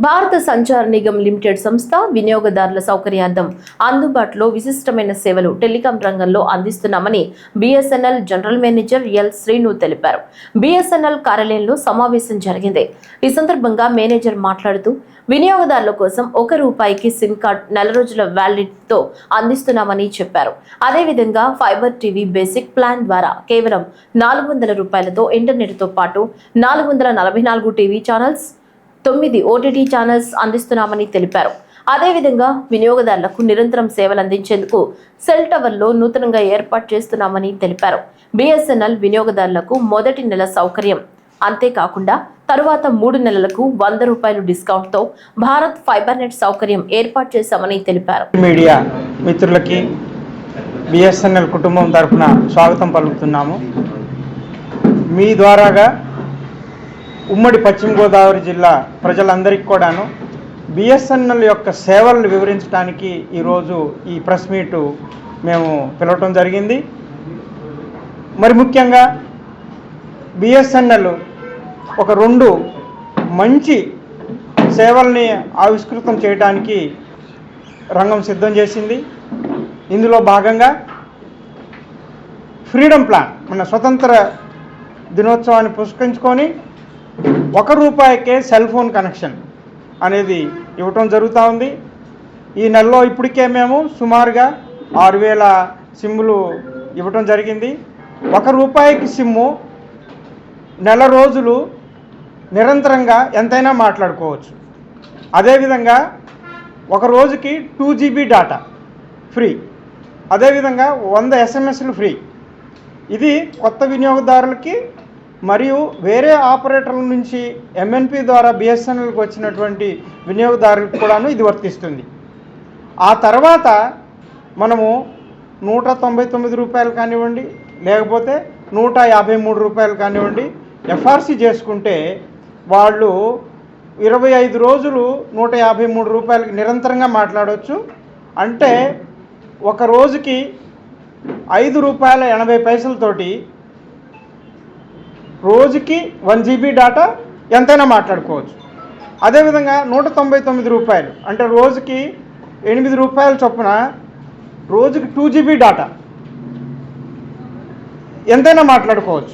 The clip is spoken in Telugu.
భారత సంచార్ నిగమ్ లిమిటెడ్ సంస్థ వినియోగదారుల సౌకర్యార్థం అందుబాటులో విశిష్టమైన సేవలు టెలికాం రంగంలో అందిస్తున్నామని BSNL general manager L Srinu తెలిపారు. బిఎస్ఎన్ఎల్ కార్యాలయంలో సమావేశం జరిగింది. ఈ సందర్భంగా మేనేజర్ మాట్లాడుతూ వినియోగదారుల కోసం ₹1 సిమ్ కార్డ్ నెల రోజుల వ్యాలిడిటీతో అందిస్తున్నామని చెప్పారు. అదేవిధంగా ఫైబర్ టీవీ బేసిక్ ప్లాన్ ద్వారా కేవలం ₹400తో ఇంటర్నెట్తో పాటు 444 టీవీ ఛానల్స్ 9 ఓటీటీ ఛానల్స్ అందిస్తున్నామని తెలిపారు. అదేవిధంగా వినియోగదారులకు నిరంతరం సేవలు అందించేందుకు సెల్ టవర్లో నూతనంగా ఏర్పాటు చేస్తున్నామని తెలిపారు. బిఎస్ఎన్ఎల్ వినియోగదారులకు మొదటి నెల సౌకర్యం అంతేకాకుండా తరువాత 3 నెలలకు ₹100 డిస్కౌంట్తో భారత్ ఫైబర్ నెట్ సౌకర్యం ఏర్పాటు చేశామని తెలిపారు. మీడియా మిత్రులకి బిఎస్ఎన్ఎల్ కుటుంబం తరఫున స్వాగతం పలుకుతున్నాము. మీ ద్వారాగా ఉమ్మడి పశ్చిమ గోదావరి జిల్లా ప్రజలందరికీ కూడాను బిఎస్ఎన్ఎల్ యొక్క సేవలను వివరించడానికి ఈరోజు ఈ ప్రెస్ మీటు మేము పిలవటం జరిగింది. మరి ముఖ్యంగా బిఎస్ఎన్ఎల్ ఒక 2 మంచి సేవల్ని ఆవిష్కృతం చేయడానికి రంగం సిద్ధం చేసింది. ఇందులో భాగంగా ఫ్రీడమ్ ప్లాన్ మన స్వతంత్ర దినోత్సవాన్ని పురస్కరించుకొని ₹1కే సెల్ ఫోన్ కనెక్షన్ అనేది ఇవ్వటం జరుగుతూ ఉంది. ఈ నెలలో ఇప్పటికే మేము సుమారుగా 6000 సిమ్ములు ఇవ్వటం జరిగింది. ₹1కి సిమ్ము నెల రోజులు నిరంతరంగా ఎంతైనా మాట్లాడుకోవచ్చు. అదేవిధంగా ఒక రోజుకి 2 GB డేటా ఫ్రీ, అదేవిధంగా 100 SMSలు ఫ్రీ. ఇది కొత్త వినియోగదారులకి మరియు వేరే ఆపరేటర్ల నుంచి ఎంఎన్పి ద్వారా బిఎస్ఎన్ఎల్కి వచ్చినటువంటి వినియోగదారులకు కూడాను ఇది వర్తిస్తుంది. ఆ తర్వాత మనము ₹199 కానివ్వండి, లేకపోతే ₹153 కానివ్వండి ఎఫ్ఆర్సి చేసుకుంటే వాళ్ళు 25 రోజులు ₹153కి నిరంతరంగా మాట్లాడవచ్చు. అంటే ఒక రోజుకి ₹5.80 రోజుకి 1 GB డేటా ఎంతైనా మాట్లాడుకోవచ్చు. అదేవిధంగా ₹199 అంటే రోజుకి ₹8 చొప్పున రోజుకి 2 GB డేటా ఎంతైనా మాట్లాడుకోవచ్చు.